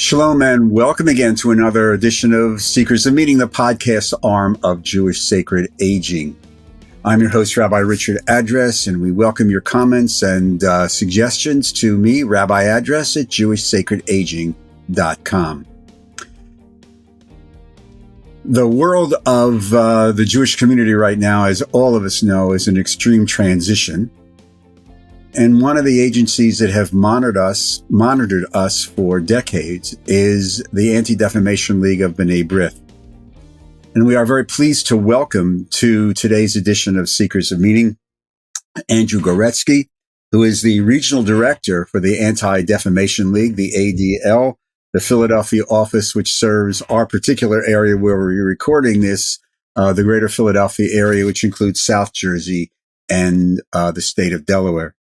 Shalom and welcome again to another edition of Seekers of Meaning, the podcast arm of Jewish Sacred Aging. I'm your host, Rabbi Richard Address, and we welcome your comments and suggestions to me, Rabbi Address at jewishsacredaging.com. The world of the Jewish community right now, as all of us know, is an extreme transition. And one of the agencies that have monitored us for decades is the Anti-Defamation League of B'nai B'rith. And we are very pleased to welcome to today's edition of Seekers of Meaning, Andrew Goretsky, who is the regional director for the Anti-Defamation League, the ADL, the Philadelphia office, which serves our particular area where we're recording this, the greater Philadelphia area, which includes South Jersey and the state of Delaware.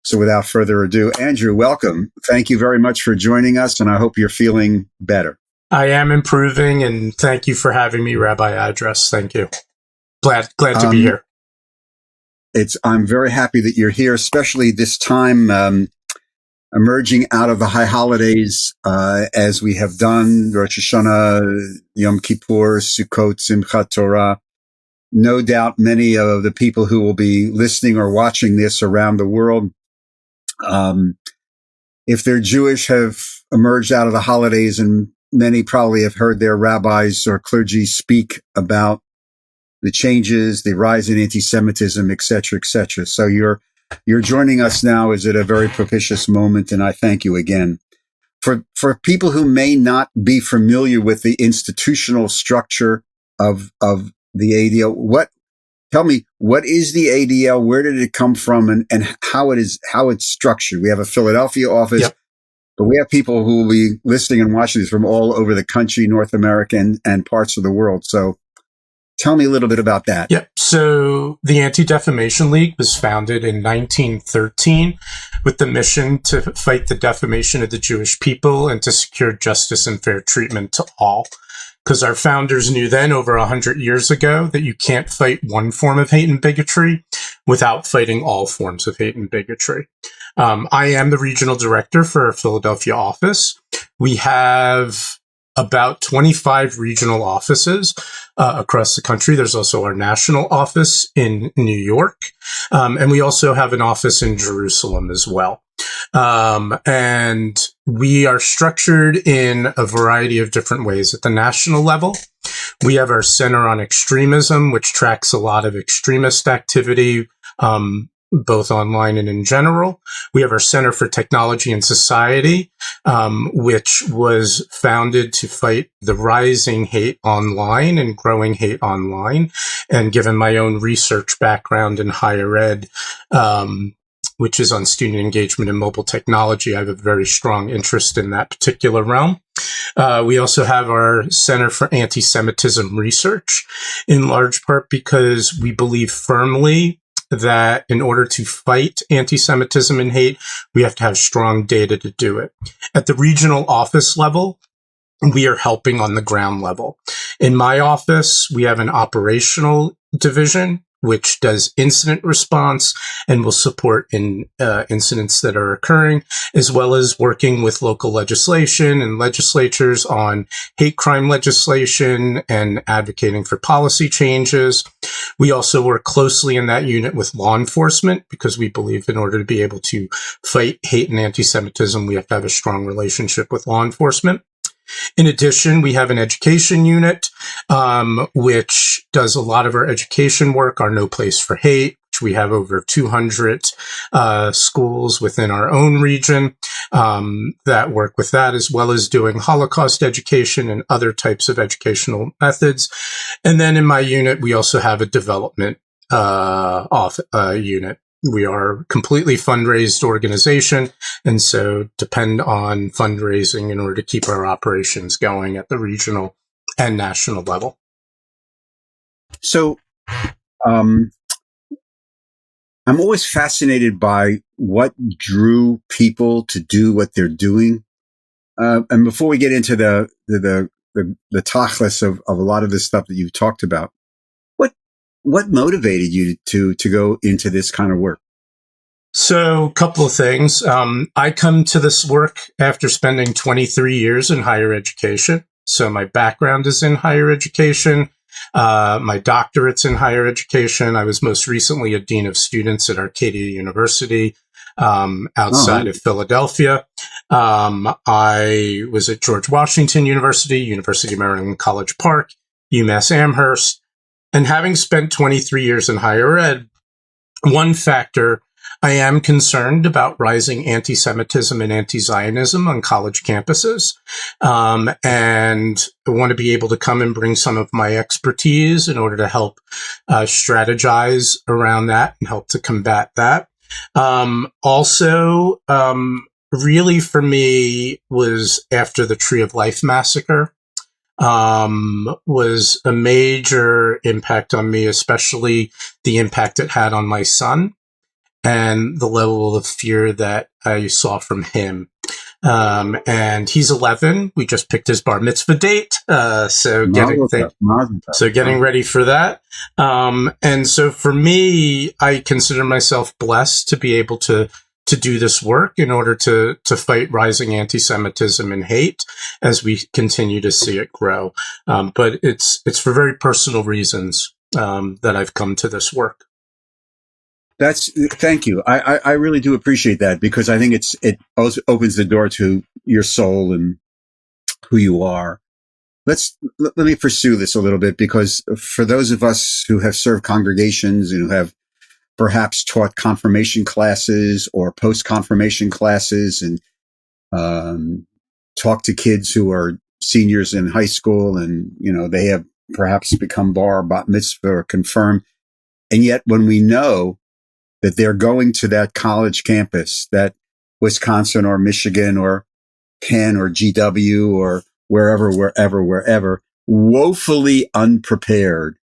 So without further ado, Andrew, welcome. Thank you very much for joining us, and I hope you're feeling better. I am improving, and thank you for having me, Rabbi Address. Thank you. Glad to be here. I'm very happy that you're here, especially this time, emerging out of the high holidays, as we have done, Rosh Hashanah, Yom Kippur, Sukkot, Simchat Torah. No doubt many of the people who will be listening or watching this around the world, if they're Jewish, have emerged out of the holidays, and many probably have heard their rabbis or clergy speak about the changes, the rise in anti-Semitism, et cetera, et cetera. So you're joining us now is at a very propitious moment, and I thank you again. For people who may not be familiar with the institutional structure of the ADL, tell me, what is the ADL? Where did it come from, and how it's structured? We have a Philadelphia office, yep. But we have people who will be listening and watching this from all over the country, North America, and parts of the world. So tell me a little bit about that. Yep. So the Anti-Defamation League was founded in 1913 with the mission to fight the defamation of the Jewish people and to secure justice and fair treatment to all. Because our founders knew then, over 100 years ago, that you can't fight one form of hate and bigotry without fighting all forms of hate and bigotry. I am the regional director for our Philadelphia office. We have about 25 regional offices across the country. There's also our national office in New York. And we also have an office in Jerusalem as well. And we are structured in a variety of different ways. At the national level, we have our Center on Extremism, which tracks a lot of extremist activity, both online and in general. We have our Center for Technology and Society, which was founded to fight the rising hate online and growing hate online. And given my own research background in higher ed, which is on student engagement and mobile technology, I have a very strong interest in that particular realm. We also have our Center for Antisemitism Research, in large part because we believe firmly that in order to fight anti-Semitism and hate, we have to have strong data to do it. At the regional office level, we are helping on the ground level. In my office, we have an operational division, which does incident response and will support in incidents that are occurring, as well as working with local legislation and legislatures on hate crime legislation and advocating for policy changes. We also work closely in that unit with law enforcement because we believe in order to be able to fight hate and anti-Semitism, we have to have a strong relationship with law enforcement. In addition, we have an education unit, which does a lot of our education work, our No Place for Hate, which we have over 200 schools within our own region that work with that, as well as doing Holocaust education and other types of educational methods. And then in my unit, we also have a development unit. We are a completely fundraised organization, and so depend on fundraising in order to keep our operations going at the regional and national level. So I'm always fascinated by what drew people to do what they're doing. And before we get into the tachlis of a lot of this stuff that you've talked about, what motivated you to go into this kind of work? So, a couple of things. I come to this work after spending 23 years in higher education. So, my background is in higher education. My doctorate's in higher education. I was most recently a dean of students at Arcadia University, outside of Philadelphia. I was at George Washington University, University of Maryland, College Park, UMass Amherst. And having spent 23 years in higher ed, one factor, I am concerned about rising anti-Semitism and anti-Zionism on college campuses. And I want to be able to come and bring some of my expertise in order to help strategize around that and help to combat that. Also, really for me was after the Tree of Life massacre. Was a major impact on me, especially the impact it had on my son and the level of fear that I saw from him. And he's 11. We just picked his bar mitzvah date. So getting ready for that. And so for me, I consider myself blessed to be able to do this work in order to fight rising anti-Semitism and hate as we continue to see it grow. But it's for very personal reasons that I've come to this work. Thank you. I really do appreciate that, because I think it also opens the door to your soul and who you are. Let me pursue this a little bit, because for those of us who have served congregations and who have perhaps taught confirmation classes or post-confirmation classes and talked to kids who are seniors in high school, and they have perhaps become bar, bat mitzvah, or confirmed, and yet when we know that they're going to that college campus, that Wisconsin or Michigan or Penn or GW or wherever, woefully unprepared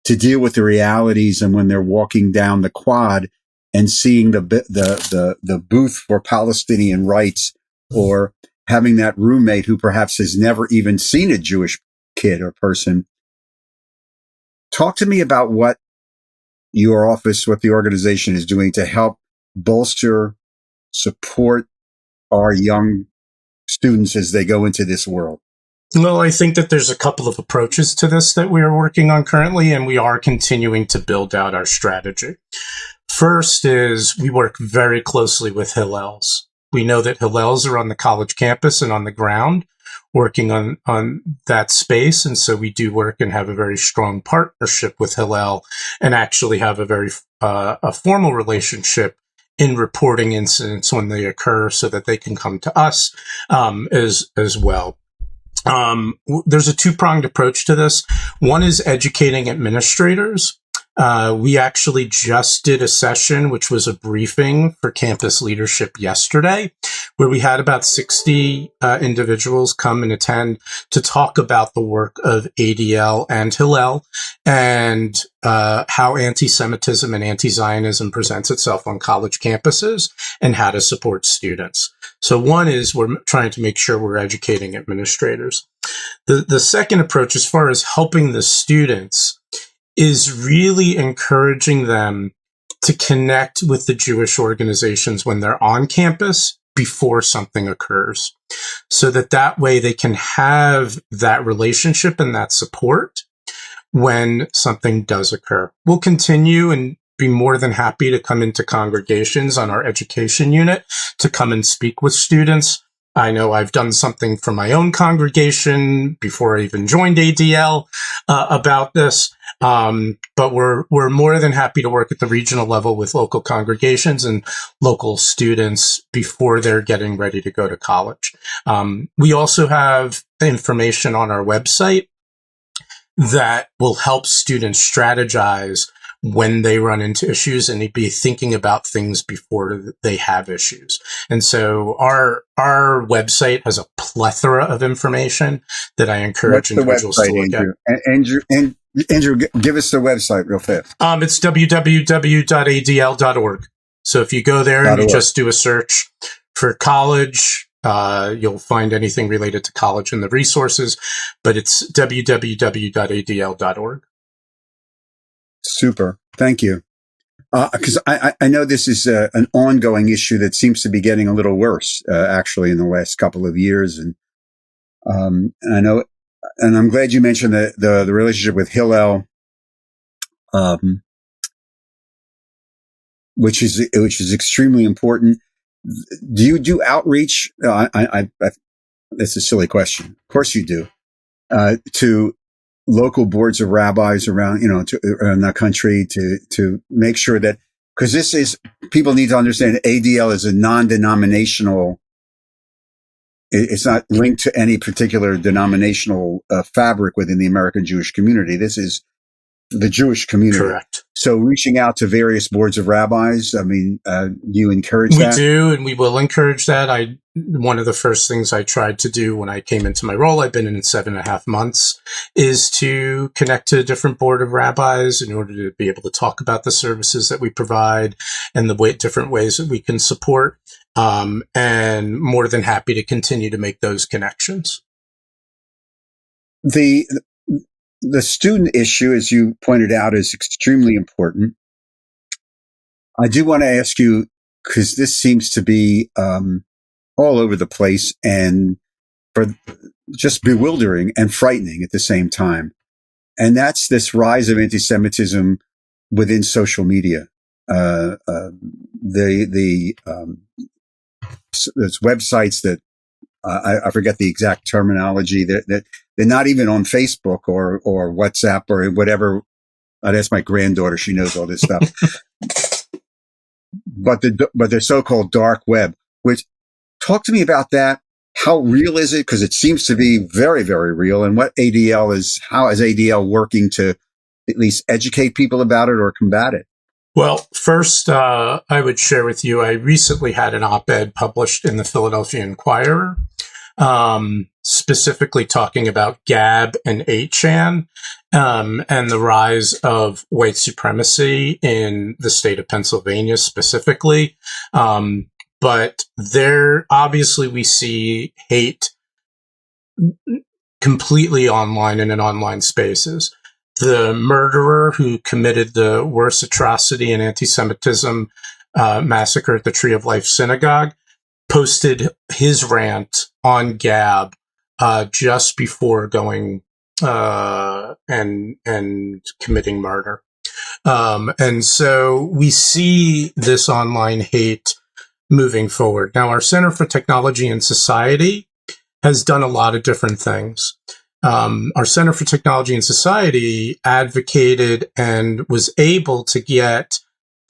to deal with the realities. And when they're walking down the quad and seeing the booth for Palestinian rights, or having that roommate who perhaps has never even seen a Jewish kid or person. Talk to me about what your office, what the organization is doing to help bolster, support our young students as they go into this world. Well, I think that there's a couple of approaches to this that we are working on currently, and we are continuing to build out our strategy. First is we work very closely with Hillels. We know that Hillels are on the college campus and on the ground working on that space. And so we do work and have a very strong partnership with Hillel, and actually have a very a formal relationship in reporting incidents when they occur, so that they can come to us as well. There's a two-pronged approach to this. One is educating administrators. We actually just did a session, which was a briefing for campus leadership yesterday, where we had about 60 individuals come and attend to talk about the work of ADL and Hillel, and how anti-Semitism and anti-Zionism presents itself on college campuses, and how to support students. So one is we're trying to make sure we're educating administrators. The second approach, as far as helping the students, is really encouraging them to connect with the Jewish organizations when they're on campus before something occurs, so that way they can have that relationship and that support when something does occur. We'll continue and be more than happy to come into congregations on our education unit to come and speak with students. I know I've done something for my own congregation before I even joined ADL about this. But we're more than happy to work at the regional level with local congregations and local students before they're getting ready to go to college. We also have information on our website that will help students strategize when they run into issues, and be thinking about things before they have issues. And so our website has a plethora of information that I encourage individuals to look at. Andrew, give us the website real fast. It's www.adl.org. So if you go there and you just do a search for college, you'll find anything related to college and the resources, but it's www.adl.org. Super. Thank you. Because I know this is an ongoing issue that seems to be getting a little worse, actually, in the last couple of years. And I know, and I'm glad you mentioned the relationship with Hillel, which is extremely important. Do you do outreach? That's a silly question. Of course you do. To local boards of rabbis around the country to make sure that, because people need to understand ADL is a non-denominational. It's not linked to any particular denominational fabric within the American Jewish community. This is the Jewish community. Correct. So reaching out to various boards of rabbis, I mean, you encourage that? We do, and we will encourage that. One of the first things I tried to do when I came into my role, I've been in 7.5 months, is to connect to a different board of rabbis in order to be able to talk about the services that we provide and the different ways that we can support. And more than happy to continue to make those connections. The student issue, as you pointed out, is extremely important. I do want to ask you, because this seems to be all over the place and just bewildering and frightening at the same time. And that's this rise of anti-Semitism within social media. There's websites that I forget the exact terminology that they're not even on Facebook or WhatsApp or whatever. I'd ask my granddaughter; she knows all this stuff. but the so-called dark web. Which, talk to me about that. How real is it? Because it seems to be very, very real. And what ADL is? How is ADL working to at least educate people about it or combat it? Well, first, I would share with you, I recently had an op-ed published in the Philadelphia Inquirer, specifically talking about Gab and 8chan, and the rise of white supremacy in the state of Pennsylvania specifically. But there, obviously, we see hate completely online and in online spaces. The murderer who committed the worst atrocity in anti-Semitism massacre at the Tree of Life Synagogue posted his rant on Gab just before going and committing murder. And so we see this online hate moving forward. Now, our Center for Technology and Society has done a lot of different things. Our Center for Technology and Society advocated and was able to get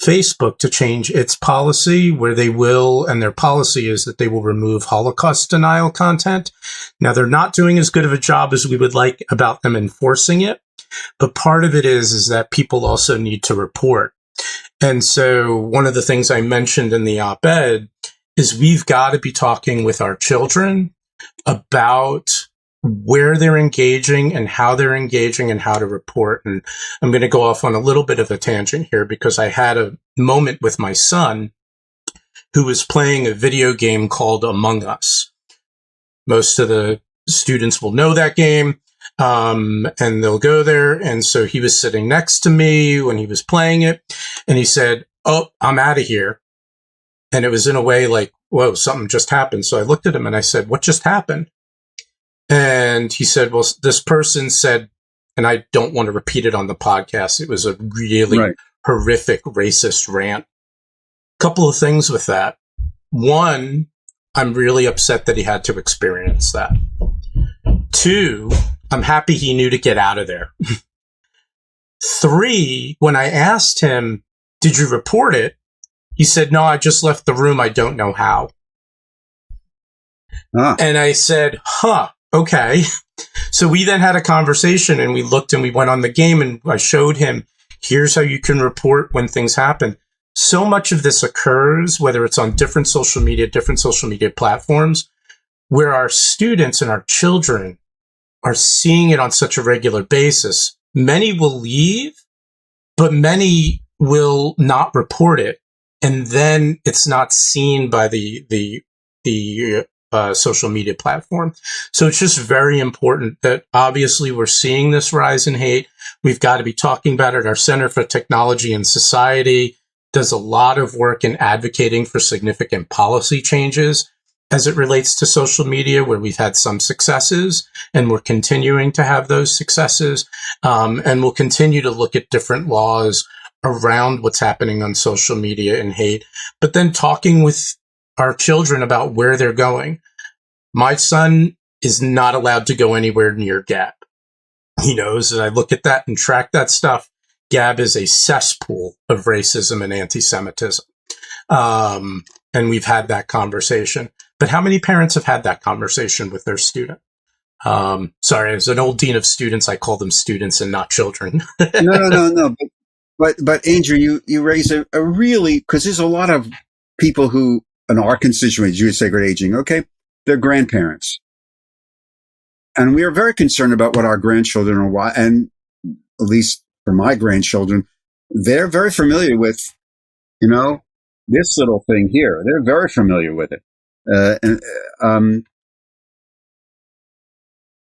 Facebook to change its policy where they will, and their policy is that they will remove Holocaust denial content. Now, they're not doing as good of a job as we would like about them enforcing it, but part of it is that people also need to report. And so one of the things I mentioned in the op-ed is we've got to be talking with our children about where they're engaging and how to report. And I'm going to go off on a little bit of a tangent here because I had a moment with my son who was playing a video game called Among Us. Most of the students will know that game, and they'll go there. And so he was sitting next to me when he was playing it, and he said, "Oh, I'm out of here." And it was in a way like, whoa, something just happened. So I looked at him and I said, "What just happened?" And he said, well, this person said, and I don't want to repeat it on the podcast, it was a really horrific racist rant. Couple of things with that. One, I'm really upset that he had to experience that. Two, I'm happy he knew to get out of there. Three, when I asked him, did you report it? He said, no, I just left the room. I don't know how. And I said, okay. So we then had a conversation and we looked and we went on the game and I showed him, here's how you can report when things happen. So much of this occurs, whether it's on different social media platforms, where our students and our children are seeing it on such a regular basis. Many will leave, but many will not report it. And then it's not seen by the social media platform. So it's just very important that obviously we're seeing this rise in hate. We've got to be talking about it. Our Center for Technology and Society does a lot of work in advocating for significant policy changes as it relates to social media, where we've had some successes and we're continuing to have those successes. And we'll continue to look at different laws around what's happening on social media and hate, but then talking with our children about where they're going. My son is not allowed to go anywhere near Gab. He knows that I look at that and track that stuff. Gab is a cesspool of racism and anti-Semitism. And we've had that conversation. But how many parents have had that conversation with their student? Sorry, as an old dean of students, I call them students and not children. No. But Andrew, you raise a really, because there's a lot of people who, in our constituency, Jewish sacred aging, okay, they're grandparents. And we are very concerned about what our grandchildren are, and at least for my grandchildren, they're very familiar with, this little thing here. They're very familiar with it.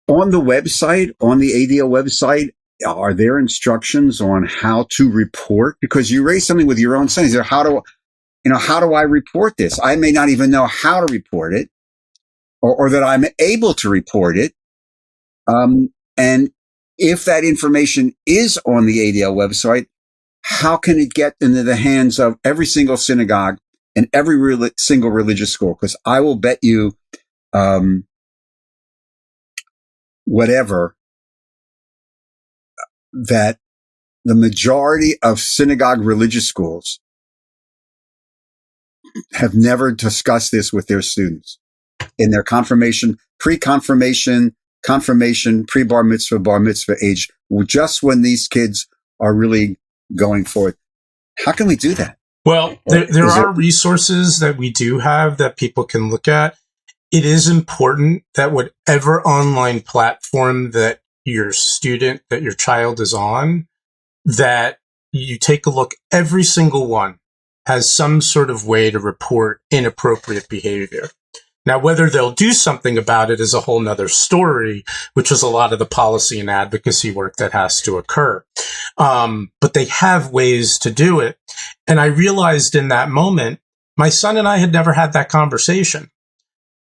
On the website, on the ADL website, are there instructions on how to report? Because you raised something with your own son. How do I report this? I may not even know how to report it, or that I'm able to report it. And if that information is on the ADL website, how can it get into the hands of every single synagogue and every single religious school? Because I will bet you, that the majority of synagogue religious schools have never discussed this with their students in their confirmation, pre-confirmation, confirmation, pre-bar mitzvah, bar mitzvah age, just when these kids are really going forward. How can we do that? Well, there are resources that we do have that people can look at. It is important that whatever online platform that your child is on, that you take a look. Every single one has some sort of way to report inappropriate behavior. Now, whether they'll do something about it is a whole nother story, which is a lot of the policy and advocacy work that has to occur. But they have ways to do it. And I realized in that moment, my son and I had never had that conversation.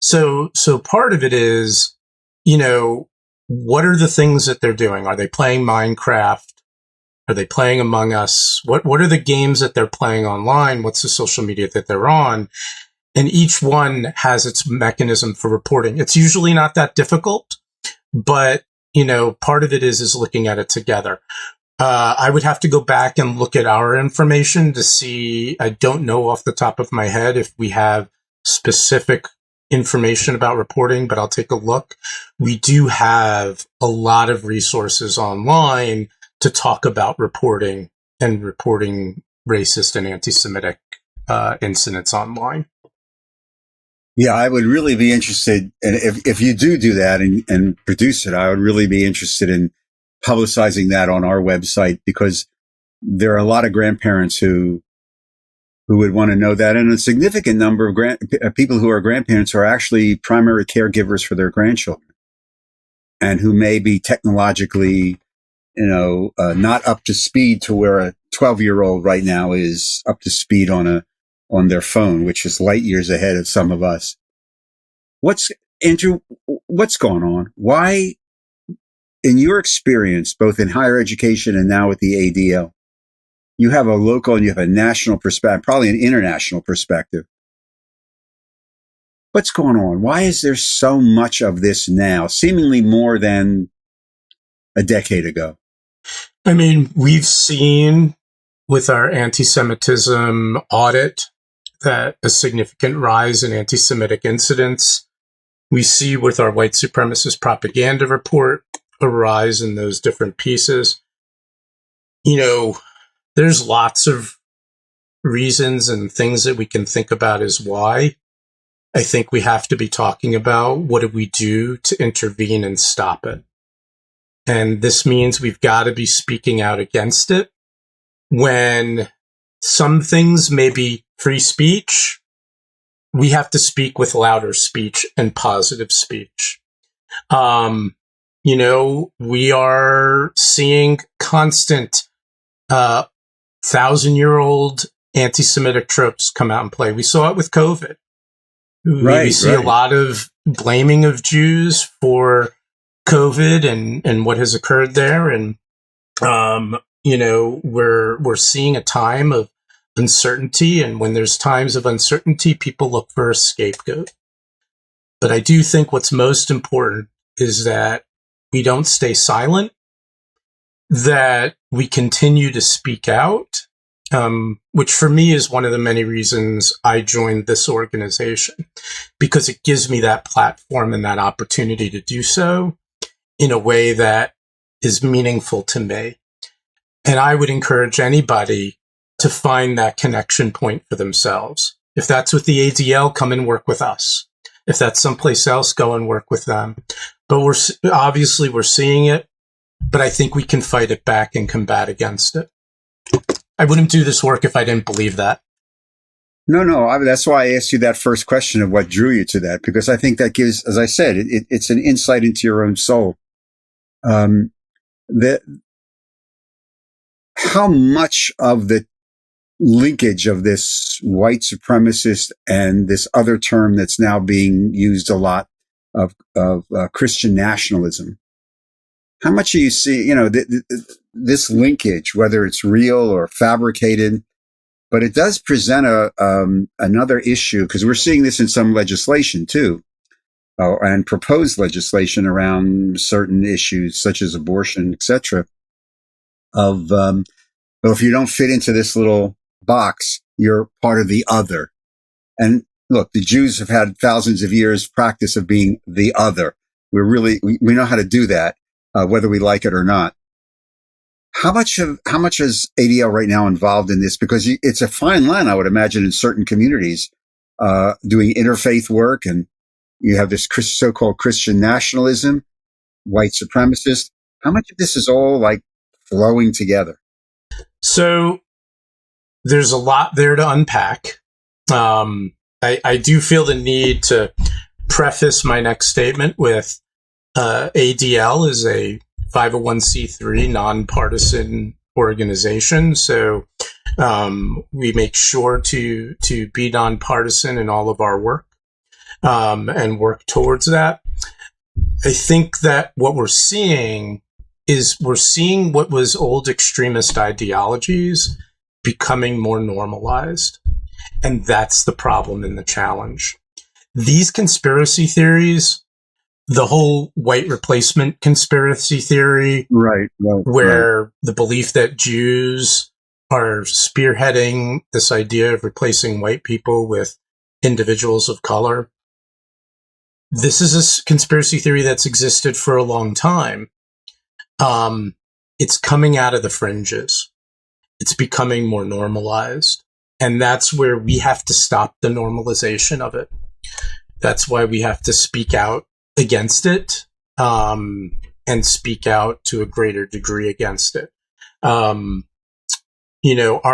So part of it is, what are the things that they're doing? Are they playing Minecraft? Are they playing Among Us? What are the games that they're playing online? What's the social media that they're on? And each one has its mechanism for reporting. It's usually not that difficult, but, part of it is looking at it together. I would have to go back and look at our information to see. I don't know off the top of my head if we have specific information about reporting, but I'll take a look. We do have a lot of resources online to talk about reporting and reporting racist and anti-Semitic incidents online. Yeah, I would really be interested, and if you do that and produce it, I would really be interested in publicizing that on our website, because there are a lot of grandparents who would want to know that, and a significant number of people who are grandparents are actually primary caregivers for their grandchildren, and who may be technologically, not up to speed to where a 12-year-old right now is up to speed on their phone, which is light years ahead of some of us. Andrew, what's going on? Why, in your experience, both in higher education and now with the ADL, you have a local and you have a national perspective, probably an international perspective. What's going on? Why is there so much of this now, seemingly more than a decade ago? I mean, we've seen with our anti-Semitism audit that a significant rise in anti-Semitic incidents. We see with our white supremacist propaganda report a rise in those different pieces. There's lots of reasons and things that we can think about as why. I think we have to be talking about what do we do to intervene and stop it. And this means we've got to be speaking out against it. When some things may be free speech, we have to speak with louder speech and positive speech. We are seeing constant 1,000-year-old anti-Semitic tropes come out and play. We saw it with COVID. We see a Right. lot of blaming of Jews for COVID and what has occurred there. And, we're seeing a time of uncertainty. And when there's times of uncertainty, people look for a scapegoat. But I do think what's most important is that we don't stay silent, that we continue to speak out, which for me is one of the many reasons I joined this organization, because it gives me that platform and that opportunity to do so in a way that is meaningful to me. And I would encourage anybody to find that connection point for themselves. If that's with the ADL, come and work with us. If that's someplace else, go and work with them. But we're seeing it, but I think we can fight it back and combat against it. I wouldn't do this work if I didn't believe that. No. That's why I asked you that first question of what drew you to that, because I think that gives, as I said, it's an insight into your own soul. How much of the linkage of this white supremacist and this other term that's now being used a lot of Christian nationalism, how much do you see, this linkage, whether it's real or fabricated? But it does present another issue, because we're seeing this in some legislation too, and proposed legislation around certain issues such as abortion, etc. Well, if you don't fit into this little box, you're part of the other. And look, the Jews have had thousands of years practice of being the other. We know how to do that, whether we like it or not. How much is ADL right now involved in this? Because it's a fine line, I would imagine, in certain communities, doing interfaith work, and you have this so-called Christian nationalism, white supremacist. How much of this is all like flowing together? So there's a lot there to unpack. I do feel the need to preface my next statement with ADL is a 501c3 nonpartisan organization. So we make sure to be nonpartisan in all of our work and work towards that. I think that what we're seeing what was old extremist ideologies becoming more normalized. And that's the problem and the challenge. These conspiracy theories, the whole white replacement conspiracy theory, right. where the belief that Jews are spearheading this idea of replacing white people with individuals of color. This is a conspiracy theory that's existed for a long time. It's coming out of the fringes. It's becoming more normalized. And that's where we have to stop the normalization of it. That's why we have to speak out against it, and speak out to a greater degree against it. Our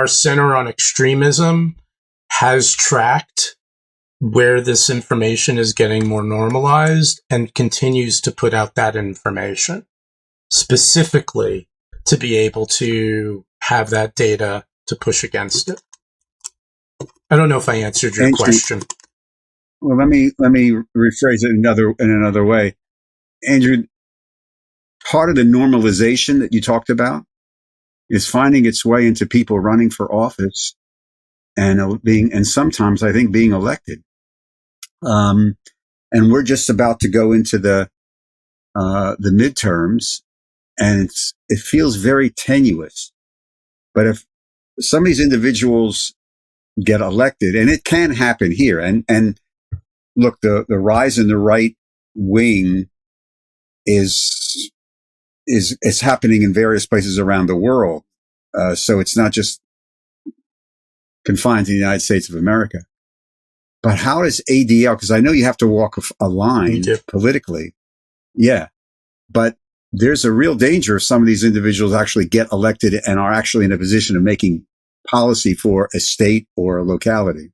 Center on Extremism has tracked where this information is getting more normalized and continues to put out that information specifically to be able to have that data to push against it. I don't know if I answered your question. Well, let me rephrase it in another way. Andrew, part of the normalization that you talked about is finding its way into people running for office and sometimes I think being elected. And we're just about to go into the midterms, and it feels very tenuous. But if some of these individuals get elected, and it can happen here, and look, the rise in the right wing is happening in various places around the world. So it's not just confined to the United States of America. But how does ADL, because I know you have to walk a line politically. Yeah. But there's a real danger if some of these individuals actually get elected and are actually in a position of making policy for a state or a locality.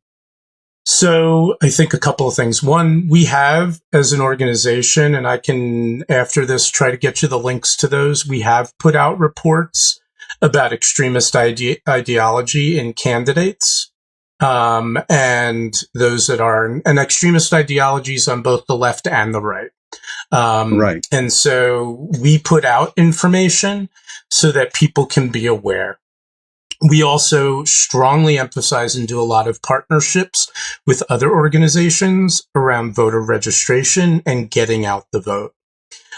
So I think a couple of things. One, we have as an organization, and I can, after this, try to get you the links to those. We have put out reports about extremist ideology in candidates. And those that are, and extremist ideologies on both the left and the right. Right. And so we put out information so that people can be aware. We also strongly emphasize and do a lot of partnerships with other organizations around voter registration and getting out the vote.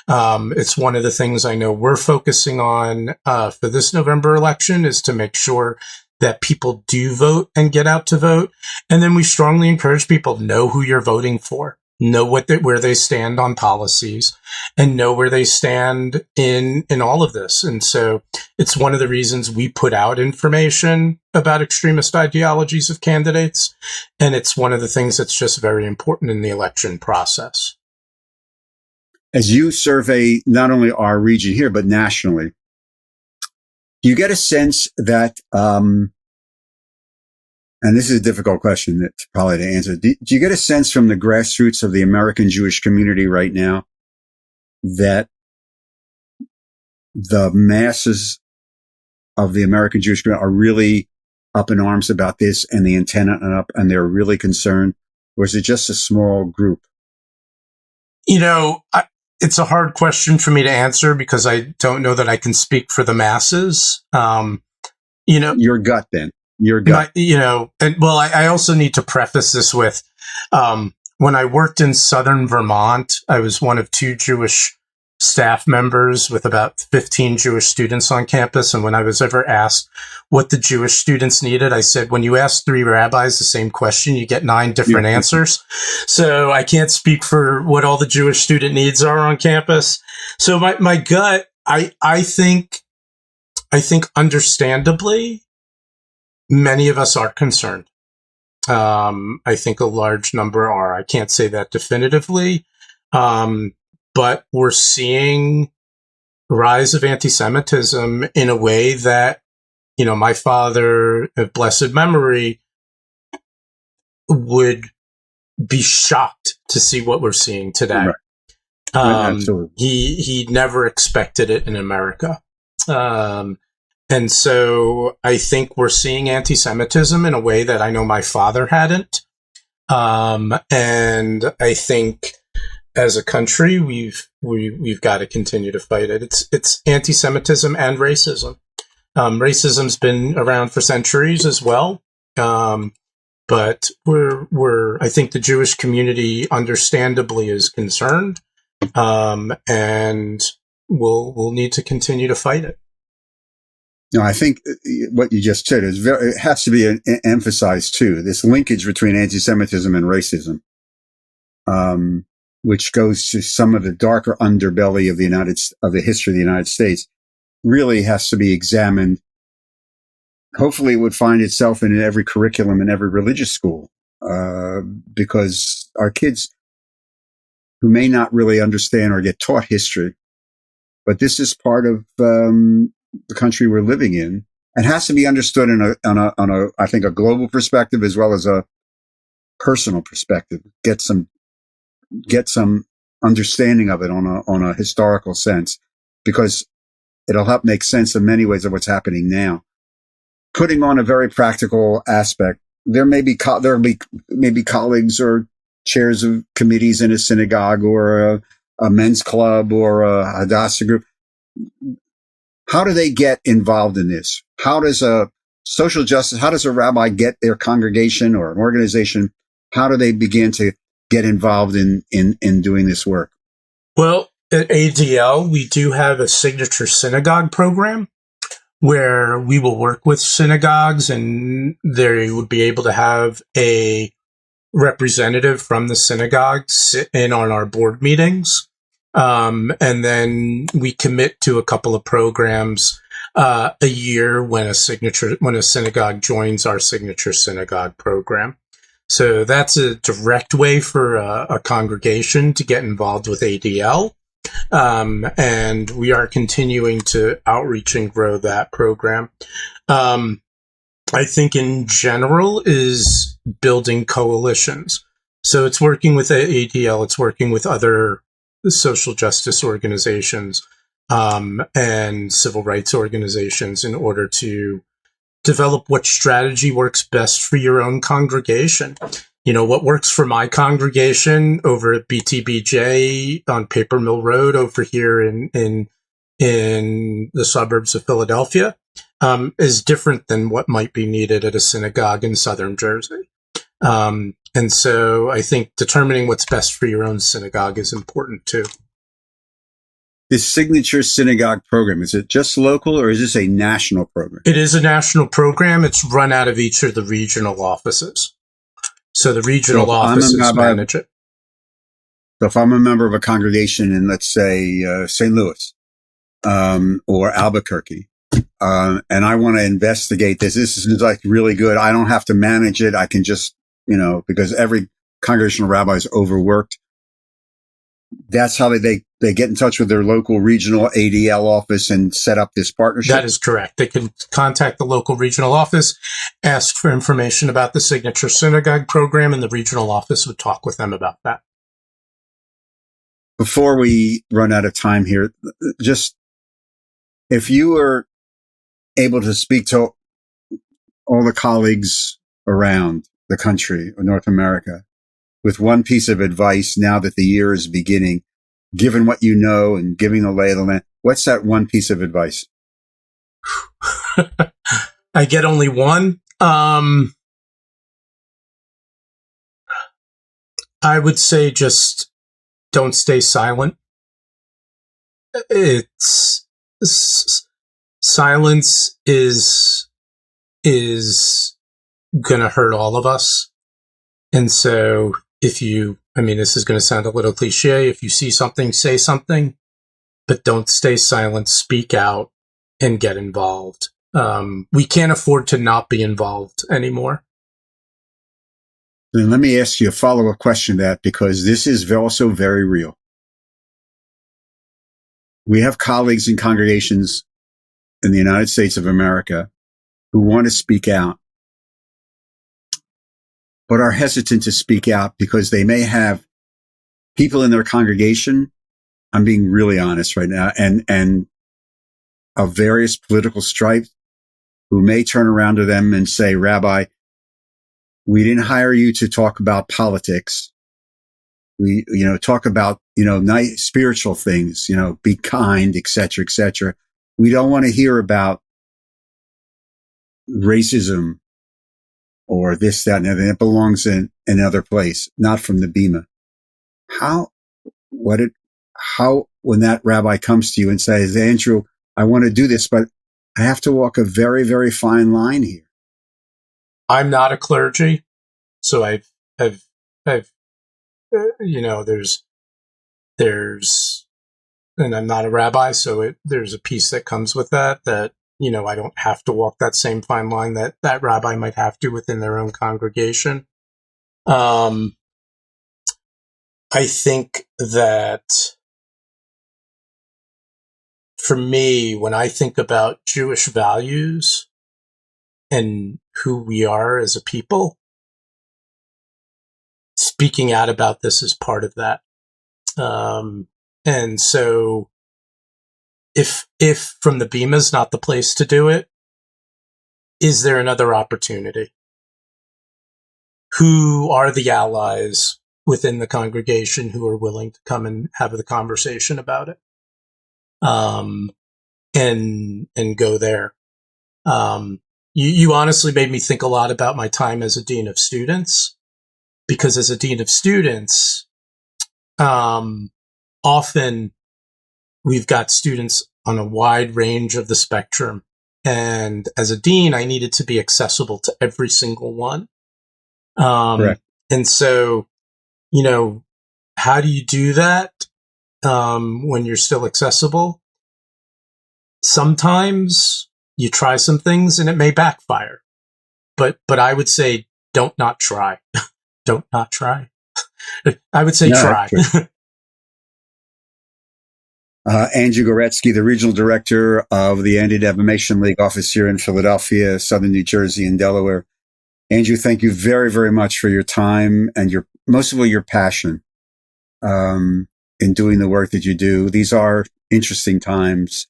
It's one of the things I know we're focusing on for this November election, is to make sure that people do vote and get out to vote. And then we strongly encourage people to know who you're voting for, know where they stand on policies, and know where they stand in all of this. And so it's one of the reasons we put out information about extremist ideologies of candidates. And it's one of the things that's just very important in the election process. As you survey not only our region here, but nationally, do you get a sense that, and this is a difficult question that probably to answer, do you get a sense from the grassroots of the American Jewish community right now that the masses of the American Jewish community are really up in arms about this and the antenna up and they're really concerned? Or is it just a small group? It's a hard question for me to answer because I don't know that I can speak for the masses. Your gut then. Your gut. I also need to preface this with, when I worked in southern Vermont, I was one of 2 Jewish staff members with about 15 Jewish students on campus. And when I was ever asked what the Jewish students needed, I said, when you ask 3 rabbis the same question, you get 9 different answers. So I can't speak for what all the Jewish student needs are on campus. So my gut, I think understandably, many of us are concerned. I think a large number are. I can't say that definitively. But we're seeing rise of anti-Semitism in a way that, my father of blessed memory would be shocked to see what we're seeing today. Right. Absolutely. He never expected it in America. And so I think we're seeing anti-Semitism in a way that I know my father hadn't. And I think as a country, we've got to continue to fight it. It's anti-Semitism and racism. Racism's been around for centuries as well. But I think the Jewish community understandably is concerned. And we'll need to continue to fight it. No, I think what you just said it has to be emphasized too. This linkage between anti-Semitism and racism, which goes to some of the darker underbelly of the history of the United States, really has to be examined. Hopefully, it would find itself in every curriculum in every religious school, because our kids who may not really understand or get taught history, but this is part of the country we're living in, and has to be understood on a I think a global perspective as well as a personal perspective. Get some understanding of it on a historical sense, because it'll help make sense in many ways of what's happening now. Putting on a very practical aspect, there may be colleagues or chairs of committees in a synagogue or a men's club or a Hadassah group. How do they get involved in this? How does a rabbi get their congregation or an organization? How do they begin to get involved in doing this work? Well, at ADL, we do have a signature synagogue program where we will work with synagogues, and they would be able to have a representative from the synagogue sit in on our board meetings. And then we commit to a couple of programs a year when a synagogue joins our signature synagogue program. So that's a direct way for a congregation to get involved with ADL. And we are continuing to outreach and grow that program. I think in general is building coalitions. So it's working with ADL, it's working with other social justice organizations and civil rights organizations in order to develop what strategy works best for your own congregation. What works for my congregation over at BTBJ on Paper Mill Road over here in the suburbs of Philadelphia is different than what might be needed at a synagogue in southern Jersey. And so I think determining what's best for your own synagogue is important too. This signature synagogue program, is it just local or is this a national program? It is a national program. It's run out of each of the regional offices. So the regional offices manage it. So if I'm a member of a congregation in, let's say, St. Louis or Albuquerque, and I want to investigate this is like really good. I don't have to manage it. I can just, because every congregational rabbi is overworked. That's how they get in touch with their local regional ADL office and set up this partnership? That is correct. They can contact the local regional office, ask for information about the Signature Synagogue program, and the regional office would talk with them about that. Before we run out of time here, just if you were able to speak to all the colleagues around the country or North America with one piece of advice now that the year is beginning, given what you know and giving the lay of the land, what's that one piece of advice? I get only one. I would say just don't stay silent. Silence is gonna hurt all of us. And so this is going to sound a little cliche. If you see something, say something, but don't stay silent, speak out and get involved. We can't afford to not be involved anymore. Then let me ask you a follow-up question to that, because this is also very real. We have colleagues in congregations in the United States of America who want to speak out, but are hesitant to speak out because they may have people in their congregation, I'm being really honest right now, and of various political stripes, who may turn around to them and say, Rabbi, we didn't hire you to talk about politics. We, talk about, nice spiritual things, be kind, et cetera, et cetera. We don't want to hear about racism or this, that, and the other. It belongs in another place, not from the Bima. When that rabbi comes to you and says, Andrew, I want to do this, but I have to walk a very, very fine line here. I'm not a clergy, so there's, and I'm not a rabbi, so there's a piece that comes with that, I don't have to walk that same fine line that rabbi might have to within their own congregation. I think that for me, when I think about Jewish values and who we are as a people, speaking out about this is part of that. And so if from the Bima is not the place to do it, is there another opportunity? Who are the allies within the congregation who are willing to come and have the conversation about it? And go there. You honestly made me think a lot about my time as a dean of students, because as a dean of students, often we've got students on a wide range of the spectrum. And as a dean, I needed to be accessible to every single one. Correct. And so, how do you do that when you're still accessible? Sometimes you try some things and it may backfire. But I would say don't not try. Don't not try. I would say try. Andrew Goretsky, the regional director of the Anti-Defamation League office here in Philadelphia, Southern New Jersey, and Delaware. Andrew, thank you very, very much for your time and most of all, your passion. in doing the work that you do. These are interesting times.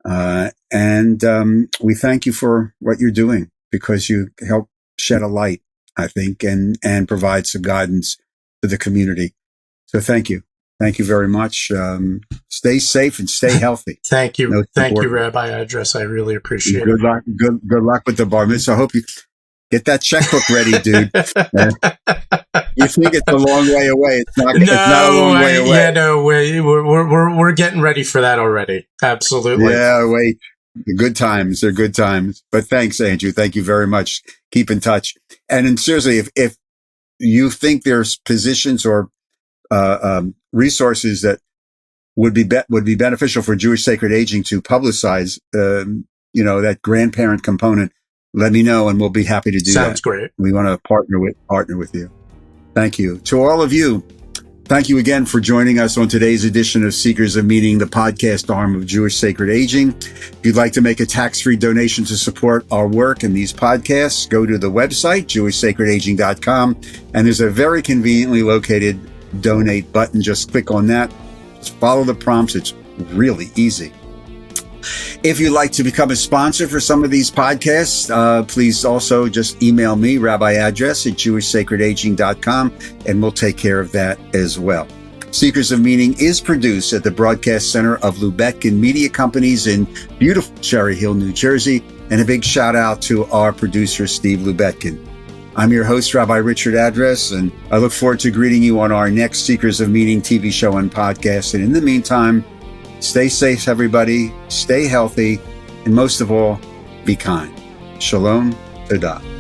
And we thank you for what you're doing, because you help shed a light, I think, and provide some guidance to the community. So thank you. Thank you very much. Stay safe and stay healthy. Thank you. Thank you, Rabbi Address. I really appreciate it. Good luck with the bar mitzvah. I hope you get that checkbook ready, dude. You think it's a long way away. It's not a long way away. Yeah, no, we're getting ready for that already. Absolutely. Yeah, wait. The good times. They're good times. But thanks, Andrew. Thank you very much. Keep in touch. And seriously, if you think there's positions or resources that would be beneficial for Jewish sacred aging to publicize, that grandparent component, let me know, and we'll be happy to do that. Sounds great. We want to partner with you. Thank you. To all of you, thank you again for joining us on today's edition of Seekers of Meaning, the podcast arm of Jewish Sacred Aging. If you'd like to make a tax-free donation to support our work and these podcasts, go to the website, jewishsacredaging.com, and there's a very conveniently located donate button. Just click on that. Just follow the prompts. It's really easy. If you'd like to become a sponsor for some of these podcasts, please also just email me, rabbiaddress@jewishsacredaging.com, and we'll take care of that as well. Seekers of Meaning is produced at the Broadcast Center of Lubetkin Media Companies in beautiful Cherry Hill, New Jersey, and a big shout out to our producer, Steve Lubetkin. I'm your host, Rabbi Richard Address, and I look forward to greeting you on our next Seekers of Meaning TV show and podcast. And in the meantime, stay safe, everybody. Stay healthy. And most of all, be kind. Shalom. Todah.